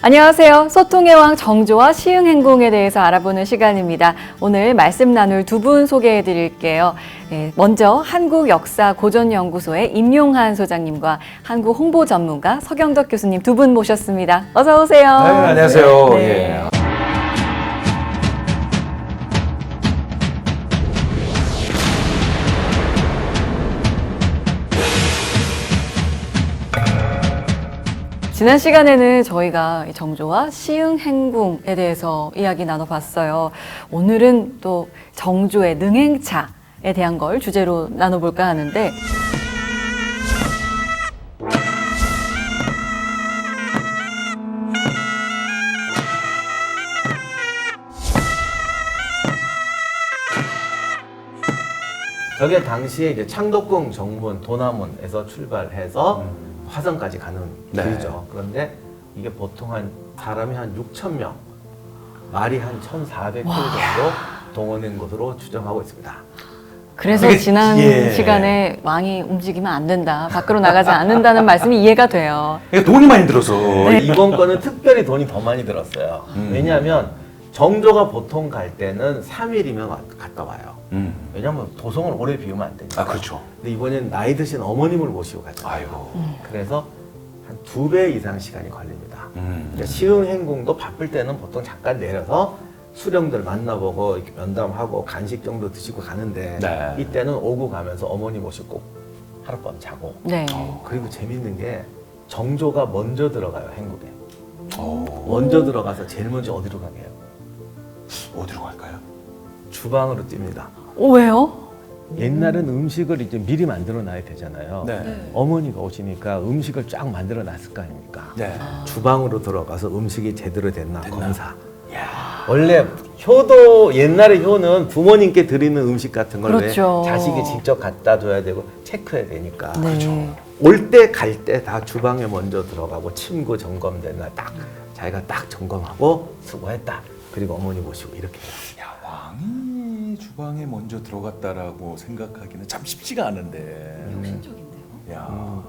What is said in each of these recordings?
안녕하세요. 소통의 왕 정조와 시흥행궁에 대해서 알아보는 시간입니다. 오늘 말씀 나눌 두 분 소개해 드릴게요. 먼저 한국역사고전연구소의 임용한 소장님과 한국 홍보 전문가 서경덕 교수님 두 분 모셨습니다. 어서 오세요. 네, 안녕하세요. 네. 예. 지난 시간에는 저희가 정조와 시흥행궁에 대해서 이야기 나눠봤어요. 오늘은 또 정조의 능행차에 대한 걸 주제로 나눠볼까 하는데 저게 당시에 이제 창덕궁 정문 도남원에서 출발해서 화성까지 가는 네. 길이죠. 그런데 이게 보통 한 사람이 한 6천 명, 말이 한 1,400톤 정도 동원된 것으로 추정하고 있습니다. 그래서 그게- 지난 예. 시간에 왕이 움직이면 안 된다, 밖으로 나가지 않는다는 말씀이 이해가 돼요. 그러니까 돈이 많이 들어서 이번 거는 특별히 돈이 더 많이 들었어요. 왜냐하면 정조가 보통 갈 때는 3일이면 갔다 와요. 왜냐하면 도성을 오래 비우면 안 되니까. 아 그렇죠. 근데 이번엔 나이 드신 어머님을 모시고 가잖아요. 아이고. 그래서 한 2배 이상 시간이 걸립니다. 그러니까 시흥행궁도 바쁠 때는 보통 잠깐 내려서 수령들 만나보고 이렇게 면담하고 간식 정도 드시고 가는데 네. 이때는 오고 가면서 어머니 모시고 꼭 하룻밤 자고 네. 그리고 재밌는 게 정조가 먼저 들어가요, 행궁에. 어, 먼저 들어가서 제일 먼저 어디로 가게요? 어디로 갈까요? 주방으로 뜁니다. 왜요? 옛날엔 음식을 이제 미리 만들어 놔야 되잖아요. 네. 어머니가 오시니까 음식을 쫙 만들어 놨을 거 아닙니까? 네. 주방으로 들어가서 음식이 제대로 됐나 검사. 야. 원래 효도 옛날에 효는 부모님께 드리는 음식 같은 걸 그렇죠. 왜 자식이 직접 갖다 줘야 되고 체크해야 되니까. 네. 올 때 갈 때 다 주방에 먼저 들어가고 침구 점검됐나 딱 자기가 딱 점검하고 수고했다. 그리고 어머니 모시고 이렇게 해요. 야, 왕이 주방에 먼저 들어갔다라고 생각하기는 참 쉽지가 않은데. 혁신적인데요. 야.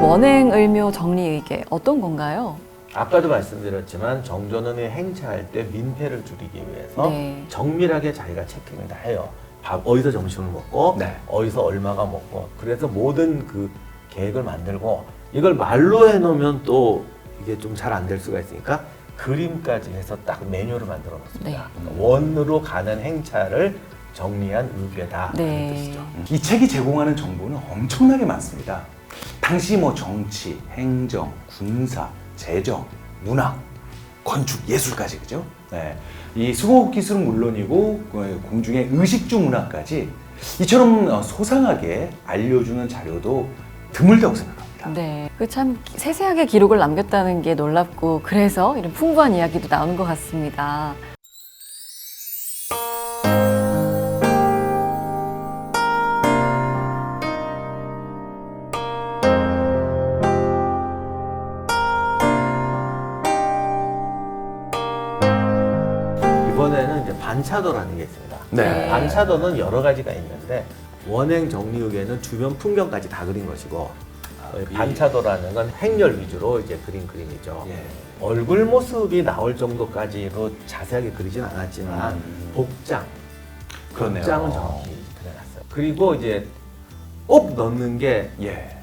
원행을묘 정리의계 어떤 건가요? 아까도 말씀드렸지만 정조는 행차할 때 민폐를 줄이기 위해서 네. 정밀하게 자기가 체킹을 다 해요. 밥 어디서 점심을 먹고 네. 어디서 얼마가 먹고 그래서 모든 그 계획을 만들고 이걸 말로 해놓으면 또 이게 좀 잘 안 될 수가 있으니까 그림까지 해서 딱 메뉴를 만들어 놓습니다. 네. 그러니까 원으로 가는 행차를 정리한 의궤다 네. 하는 뜻이죠. 이 책이 제공하는 정보는 엄청나게 많습니다. 당시 뭐 정치, 행정, 군사, 재정, 문학, 건축, 예술까지 그죠? 네. 이 수공업 기술은 물론이고 공중의 의식주 문화까지 이처럼 소상하게 알려주는 자료도 드물다고 생각합니다. 네. 그 참 세세하게 기록을 남겼다는 게 놀랍고 그래서 이런 풍부한 이야기도 나오는 것 같습니다. 이번에는 이제 반차도라는 게 있습니다. 네. 반차도는 여러 가지가 있는데 원행 정리의궤는 주변 풍경까지 다 그린 것이고 반차도라는 건 행렬 위주로 이제 그린 그림이죠. 예. 얼굴 모습이 나올 정도까지로 자세하게 그리진 않았지만 복장, 그렇네요. 복장은 정확히 그려놨어요. 그리고 이제 꼭 넣는 게 예.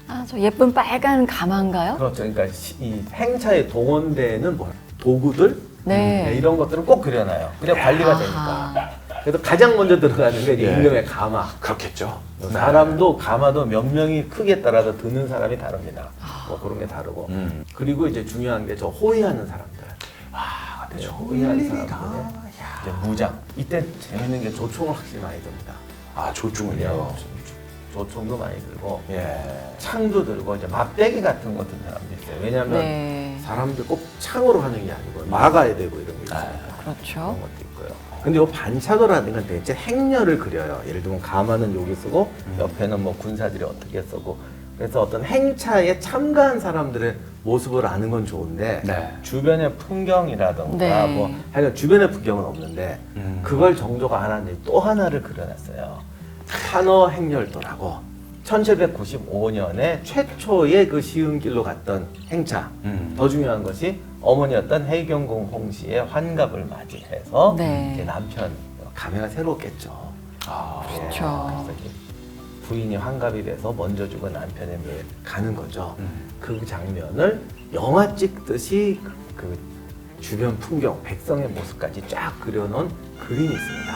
아, 저 예쁜 빨간 가마인가요? 그렇죠. 그러니까 이 행차에 동원되는 뭐 도구들 네. 이런 것들은 꼭 그려놔요. 그래 관리가 아하. 되니까. 그래서 가장 먼저 들어가는 게 이제 예. 임금의 가마. 그렇겠죠. 사람도 가마도 명령이 크기에 따라서 드는 사람이 다릅니다. 뭐 그런 게 다르고. 그리고 이제 중요한 게 저 호위하는 사람들. 아, 근데 저 호위하는 일일이가. 사람들. 이제 무장. 이때 재밌는 게 조총을 확실히 많이 듭니다. 아, 조중을요. 조총도 많이 들고 예. 창도 들고 이제 막대기 같은 거 든 사람도 있어요. 왜냐하면 네. 사람들 꼭 창으로 하는 게 아니고 막아야 되고 이런 거 있어요. 그렇죠. 그런 것도 있고요. 근데 이 반차도라는 건 대체 행렬을 그려요. 예를 들면 가마는 여기 쓰고 옆에는 뭐 군사들이 어떻게 쓰고 그래서 어떤 행차에 참가한 사람들의 모습을 아는 건 좋은데 네. 주변의 풍경이라던가 네. 뭐 하여간 주변의 풍경은 없는데 그걸 정조가 하나님 또 하나를 그려놨어요. 환어 행렬도라고 1795년에 최초의 그 시흥길로 갔던 행차. 더 중요한 것이 어머니였던 해경궁 홍씨의 환갑을 맞이해서 네. 이제 남편 감회가 새롭겠죠. 아, 예, 그렇죠. 그래서 이제 부인이 환갑이 돼서 먼저 죽은 남편의 묘에 가는 거죠. 그 장면을 영화 찍듯이 그 주변 풍경, 백성의 모습까지 쫙 그려놓은 그림이 있습니다.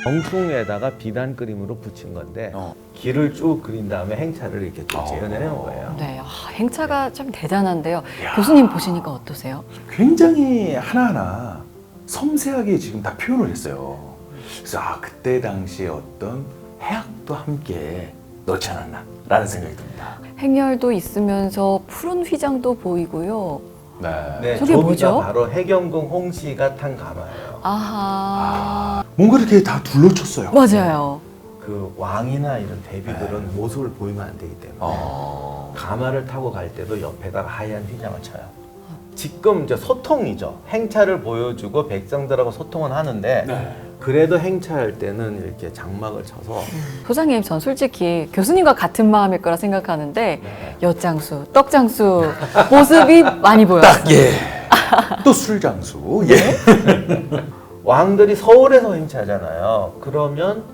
정퉁에다가 비단 그림으로 붙인 건데 길을 쭉 그린 다음에 행차를 이렇게 쭉 재현해놓은 거예요. 네, 행차가 참 대단한데요. 교수님 보시니까 어떠세요? 굉장히 하나하나 섬세하게 지금 다 표현을 했어요. 그래서 그때 당시에 어떤 해악도 함께 넣지 않았나라는 생각이 듭니다. 행렬도 있으면서 푸른 휘장도 보이고요. 네, 저게 저기가 뭐죠? 바로 해경궁 홍씨가 탄 가마예요. 아하. 뭔가 이렇게 다 둘러쳤어요. 맞아요. 그 왕이나 이런 대비들은 모습을 보이면 안 되기 때문에 가마를 타고 갈 때도 옆에다가 하얀 휘장을 쳐요. 지금 이제 소통이죠. 행차를 보여주고 백성들하고 소통은 하는데 그래도 행차할 때는 이렇게 장막을 쳐서 소장님, 전 솔직히 교수님과 같은 마음일 거라 생각하는데 네. 엿장수, 떡장수 모습이 많이 보여요. 예. 또 술장수. 예. 왕들이 서울에서 행차하잖아요. 그러면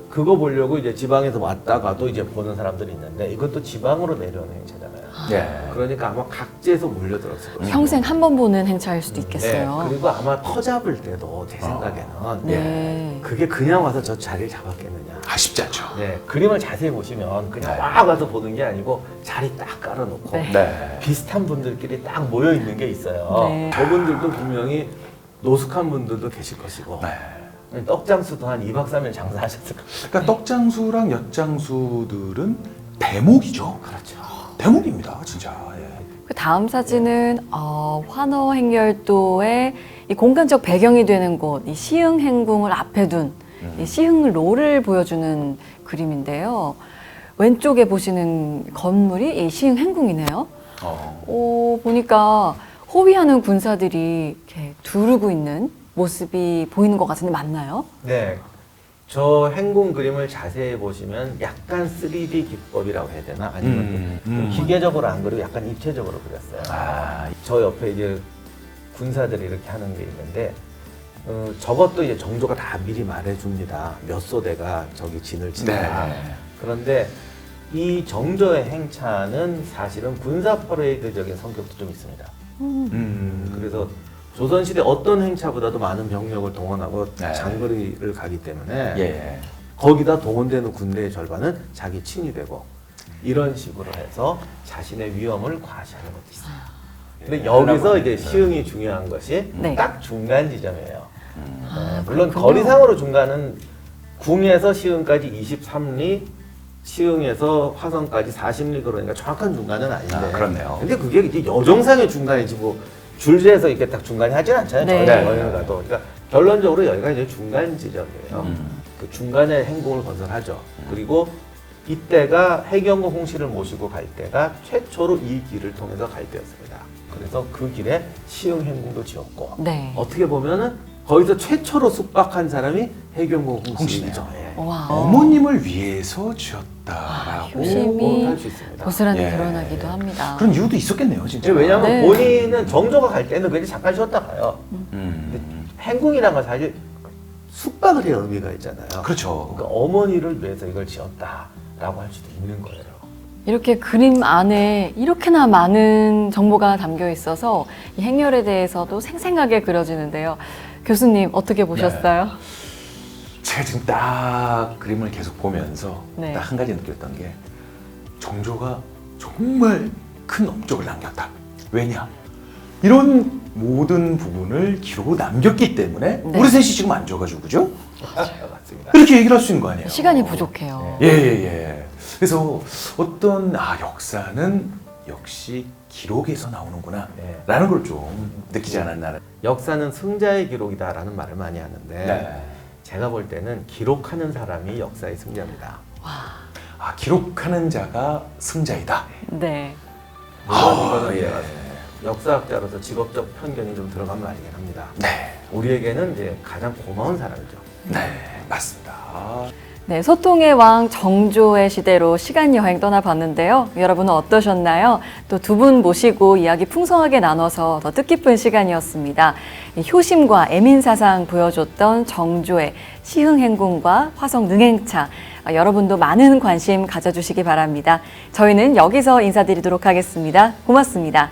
그거 보려고 이제 지방에서 왔다가도 이제 보는 사람들이 있는데 이것도 지방으로 내려오는 행차잖아요. 예. 그러니까 아마 각지에서 몰려들었을 거예요. 평생 한 번 보는 행차일 수도 있겠어요. 네, 그리고 아마 터 잡을 때도 제 생각에는 네. 그게 그냥 와서 저 자리를 잡았겠느냐. 쉽지 않죠. 네, 그림을 자세히 보시면 그냥 막 와서 보는 게 아니고 자리 딱 깔아놓고 네. 네. 비슷한 분들끼리 딱 모여 있는 게 있어요. 네. 저분들도 분명히 노숙한 분들도 계실 것이고 네. 떡장수도 한 2박 3일 장사하셨을 거예요. 그러니까 떡장수랑 엿장수들은 대목이죠. 그렇죠. 대목입니다, 진짜. 예. 그 다음 사진은 환어 행렬도의 이 공간적 배경이 되는 곳, 이 시흥행궁을 앞에 둔 이 시흥로를 보여주는 그림인데요. 왼쪽에 보시는 건물이 이 시흥행궁이네요. 보니까 호위하는 군사들이 이렇게 두르고 있는 모습이 보이는 것 같은데 맞나요? 네. 저 행궁 그림을 자세히 보시면 약간 3D 기법이라고 해야 되나? 아니면 좀 기계적으로 안 그리고 약간 입체적으로 그렸어요. 저 옆에 이제 군사들이 이렇게 하는 게 있는데 저것도 이제 정조가 다 미리 말해줍니다. 몇 소대가 저기 진을 친다. 그런데 이 정조의 행차는 사실은 군사 퍼레이드적인 성격도 좀 있습니다. 그래서 조선시대 어떤 행차보다도 많은 병력을 동원하고 장거리를 가기 때문에 거기다 동원되는 군대의 절반은 자기 친이 되고 이런 식으로 해서 자신의 위험을 과시하는 것도 있어요. 근데 여기서 이제 시흥이 중요한 것이 딱 중간 지점이에요. 물론 거리상으로 중간은 궁에서 시흥까지 23리, 시흥에서 화성까지 40리 그러니까 정확한 중간은 아닌데. 그렇네요. 근데 그게 이제 여정상의 중간이지 뭐 줄지에서 이렇게 딱 중간이 하진 않잖아요. 네. 저희가 여행을 가도. 그러니까 결론적으로 여기가 이제 중간 지점이에요. 그 중간에 행궁을 건설하죠. 그리고 이때가 해경궁 홍씨를 모시고 갈 때가 최초로 이 길을 통해서 갈 때였습니다. 그래서 그 길에 시흥 행궁도 지었고 네. 어떻게 보면은 거기서 최초로 숙박한 사람이 해경궁 홍씨죠. 와. 어머님을 위해서 지었다라고 효심이 할 수 있습니다. 고스란히 예. 드러나기도 합니다. 그런 이유도 있었겠네요, 진짜. 왜냐하면 네. 본인은 정조가 갈 때는 그냥 잠깐 쉬었다 가요. 근데 행궁이란 건 사실 숙박을 해야 의미가 있잖아요. 그렇죠. 그러니까 어머니를 위해서 이걸 지었다라고 할 수도 있는 거예요. 이렇게 그림 안에 이렇게나 많은 정보가 담겨 있어서 이 행렬에 대해서도 생생하게 그려지는데요. 교수님 어떻게 보셨어요? 제가 지금 딱 그림을 계속 보면서 네. 딱 한 가지 느꼈던 게 정조가 정말 큰 업적을 남겼다. 왜냐? 이런 모든 부분을 기록으로 남겼기 때문에 네. 우리 셋이 지금 안 줘가지고 그죠? 맞습니다. 이렇게 얘기를 할 수 있는 거 아니에요? 시간이 부족해요. 예. 그래서 어떤 역사는 역시 기록에서 나오는구나 네. 라는 걸 좀 느끼지 않았나. 역사는 승자의 기록이다라는 말을 많이 하는데 네. 제가 볼 때는 기록하는 사람이 역사의 승자입니다. 기록하는 자가 승자이다. 네. 이거는 예. 역사학자로서 직업적 편견이 좀 들어간 말이긴 합니다. 네. 우리에게는 이제 가장 고마운 사람이죠. 네, 맞습니다. 네, 소통의 왕 정조의 시대로 시간 여행 떠나봤는데요. 여러분은 어떠셨나요? 또 두 분 모시고 이야기 풍성하게 나눠서 더 뜻깊은 시간이었습니다. 이 효심과 애민사상 보여줬던 정조의 시흥행궁과 화성능행차, 여러분도 많은 관심 가져주시기 바랍니다. 저희는 여기서 인사드리도록 하겠습니다. 고맙습니다.